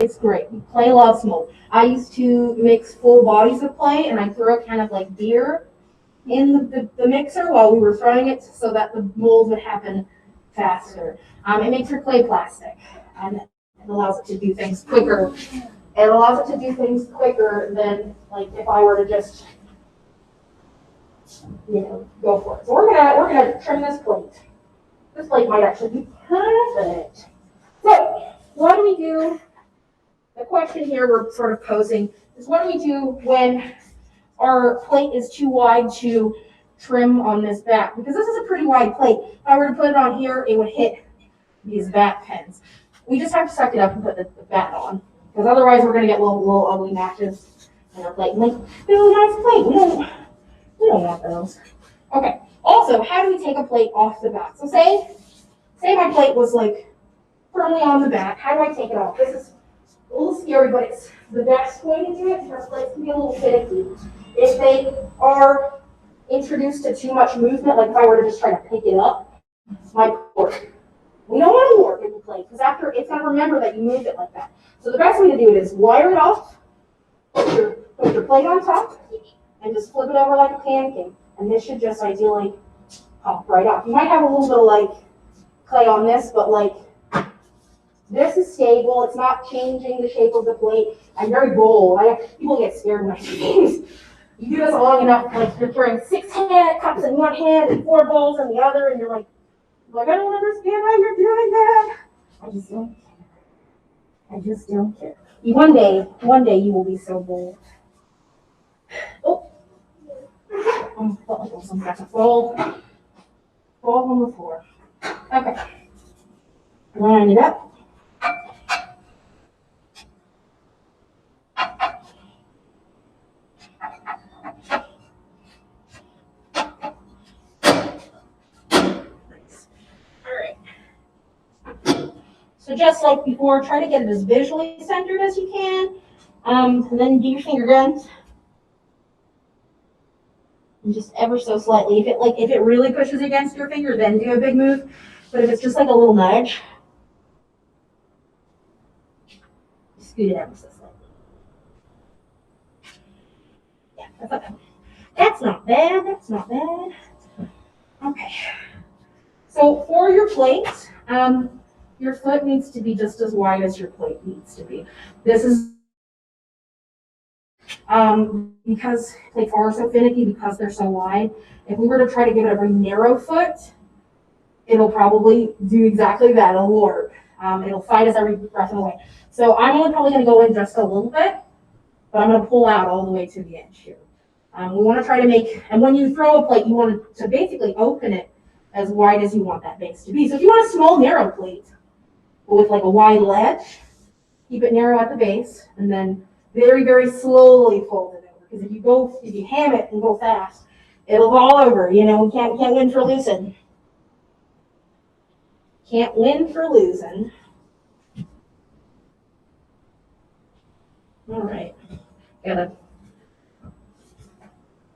It's great. Clay loves mold. I used to mix full bodies of clay, and I throw kind of like beer in the mixer while we were throwing it so that the mold would happen faster. It makes your clay plastic, and it allows it to do things quicker. It allows it to do things quicker than like if I were to just, go for it. So we're gonna trim this plate. This plate might actually be perfect. So what do we do? The question here we're sort of posing is, what do we do when our plate is too wide to trim on this back? Because this is a pretty wide plate. If I were to put it on here, it would hit these back pins. We just have to suck it up and put the bat on, because otherwise we're going to get little ugly matches in our plate. Like, really nice plate. We don't want those. Okay. Also, how do we take a plate off the back? So say my plate was like firmly on the back. How do I take it off? This is a little scary, but it's the best way to do it because plates can be a little finicky. If they are introduced to too much movement, like if I were to just try to pick it up, it might work. We don't want to work in the plate because after it's going to remember that you moved it like that. So the best way to do it is wire it off, put your plate on top, and just flip it over like a pancake. And this should just ideally pop right off. You might have a little bit of like clay on this, but like this is stable. It's not changing the shape of the plate. I'm very bold. People get scared when I do things. You do this long enough, like you're carrying 6 cups in one hand and 4 bowls in the other, and you're like, I don't understand why you're doing that. I just don't care. I just don't care. One day you will be so bold. Oh, felt like something got to fall on the floor. Okay, line it up. So just like before, try to get it as visually centered as you can, and then do your finger guns, and just ever so slightly. If it really pushes against your finger, then do a big move. But if it's just like a little nudge, scoot it ever so slightly. Yeah, that's not bad. That's not bad. That's not bad. Okay. So for your plate, your foot needs to be just as wide as your plate needs to be. This is because plates are so finicky, because they're so wide. If we were to try to give it a very narrow foot, it'll probably do exactly that. It'll warp. It'll fight us every breath of the way. So I'm only probably going to go in just a little bit, but I'm going to pull out all the way to the edge here. We want to try to make, and when you throw a plate, you want to basically open it as wide as you want that base to be. So if you want a small, narrow plate with like a wide ledge, keep it narrow at the base, and then very, very slowly fold it over. Because if you ham it and go fast, it'll fall over. We can't win for losing. Can't win for losing. All right, gotta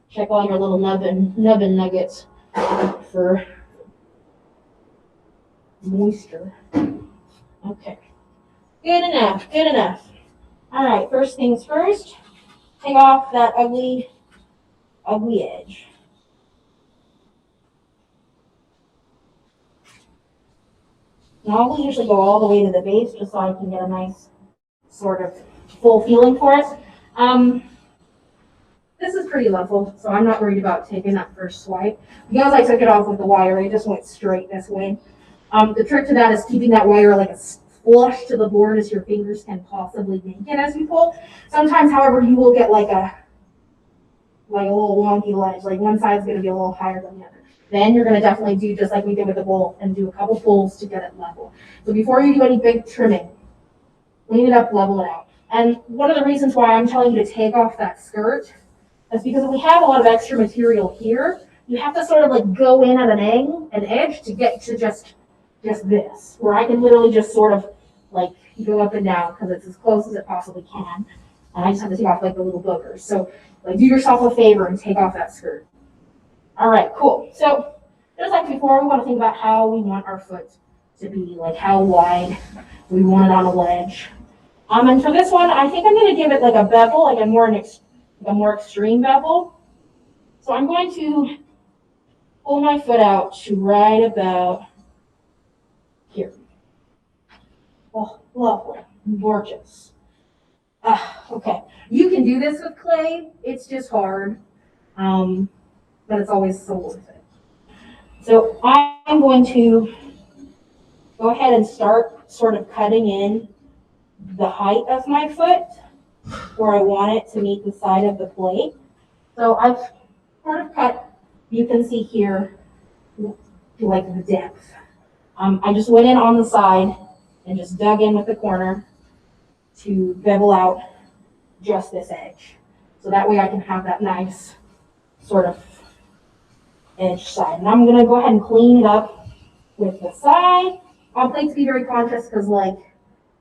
check all your little nubbin nuggets for moisture. Okay, good enough. All right, first things first, take off that ugly edge. Now we usually go all the way to the base just so I can get a nice sort of full feeling for it. This is pretty level, so I'm not worried about taking that first swipe. Because I took it off with the wire, it just went straight this way. The trick to that is keeping that wire like as flush to the board as your fingers can possibly make it as you pull. Sometimes, however, you will get like a little wonky ledge, like one side's going to be a little higher than the other. Then you're going to definitely do just like we did with the bowl and do a couple pulls to get it level. So before you do any big trimming, clean it up, level it out. And one of the reasons why I'm telling you to take off that skirt is because if we have a lot of extra material here, you have to sort of like go in at an edge to get to just this, where I can literally just sort of like go up and down because it's as close as it possibly can. And I just have to take off like the little boogers. So like do yourself a favor and take off that skirt. All right, cool. So just like before, we want to think about how we want our foot to be, like how wide we want it on a ledge. And for this one, I think I'm going to give it like a bevel, like a more extreme bevel. So I'm going to pull my foot out to right about here. Oh, lovely, gorgeous. Okay, you can do this with clay. It's just hard, but it's always so worth it. So I'm going to go ahead and start sort of cutting in the height of my foot where I want it to meet the side of the plate. So I've sort of cut, you can see here, like the depth. I just went in on the side and just dug in with the corner to bevel out just this edge. So that way I can have that nice sort of edge side. And I'm gonna go ahead and clean it up with the side. On plates, be very conscious because like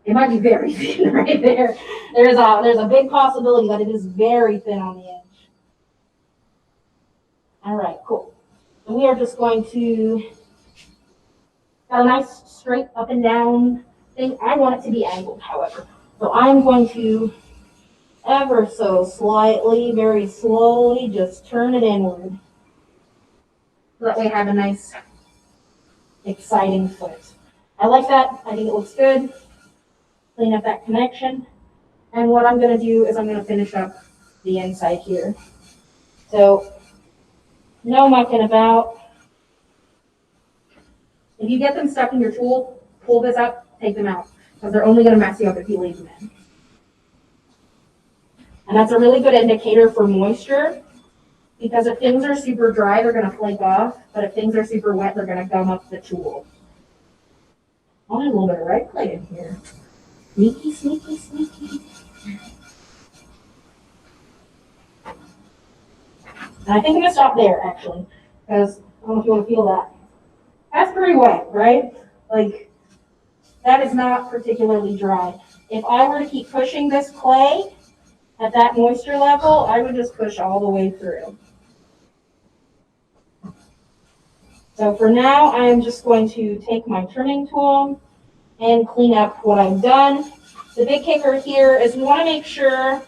it might be very thin right there. There's a big possibility that it is very thin on the edge. All right, cool. And we are just going to got a nice straight up and down thing. I want it to be angled, however. So I'm going to ever so slightly, very slowly, just turn it inward. So that way I have a nice, exciting foot. I like that. I think it looks good. Clean up that connection. And what I'm going to do is I'm going to finish up the inside here. So, no mucking about. If you get them stuck in your tool, pull this up, take them out, because they're only going to mess you up if you leave them in. And that's a really good indicator for moisture, because if things are super dry, they're going to flake off, but if things are super wet, they're going to gum up the tool. I'll have a little bit of right clay in here. Sneaky, sneaky, sneaky. And I think I'm going to stop there, actually, because I don't know if you want to feel that. That's pretty wet, right? Like, that is not particularly dry. If I were to keep pushing this clay at that moisture level, I would just push all the way through. So for now, I'm just going to take my trimming tool and clean up what I've done. The big kicker here is we want to make sure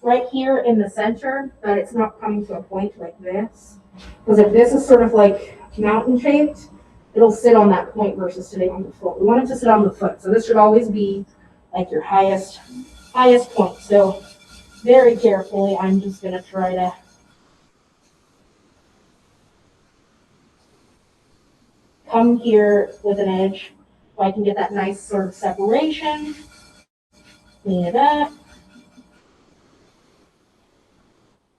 right here in the center that it's not coming to a point like this. Because if this is sort of like mountain shaped, it'll sit on that point versus sitting on the foot. We want it to sit on the foot. So this should always be like your highest point. So very carefully, I'm just going to try to come here with an edge so I can get that nice sort of separation. Clean it up.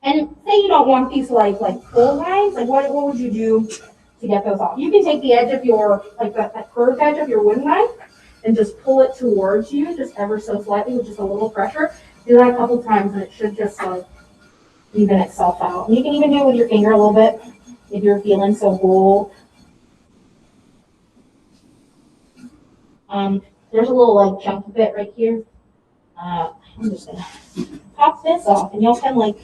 And say you don't want these like pull lines, like what would you do to get those off? You can take the edge of your, like that curved edge of your wooden knife and just pull it towards you, just ever so slightly with just a little pressure. Do that a couple times and it should just like even itself out. And you can even do it with your finger a little bit if you're feeling so bold. There's a little like chunky bit right here. I'm just gonna pop this off and y'all can like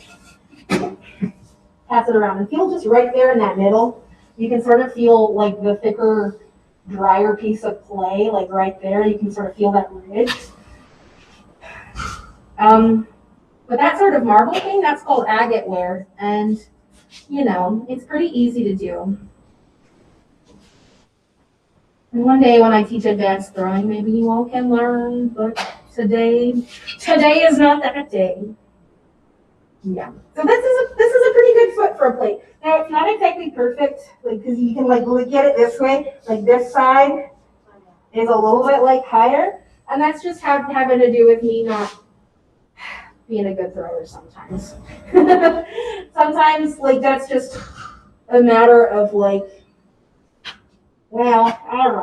pass it around and feel just right there in that middle. You can sort of feel like the thicker, drier piece of clay, like right there. You can sort of feel that ridge. But that sort of marble thing, that's called agate wear. And, you know, it's pretty easy to do. And one day when I teach advanced throwing, maybe you all can learn, but today is not that day. Yeah. So this is a pretty good foot for a plate. Now it's not exactly perfect, like because you can like look at it this way, like this side is a little bit like higher, and that's just having to do with me not being a good thrower sometimes. Sometimes like that's just a matter of like, well, all right.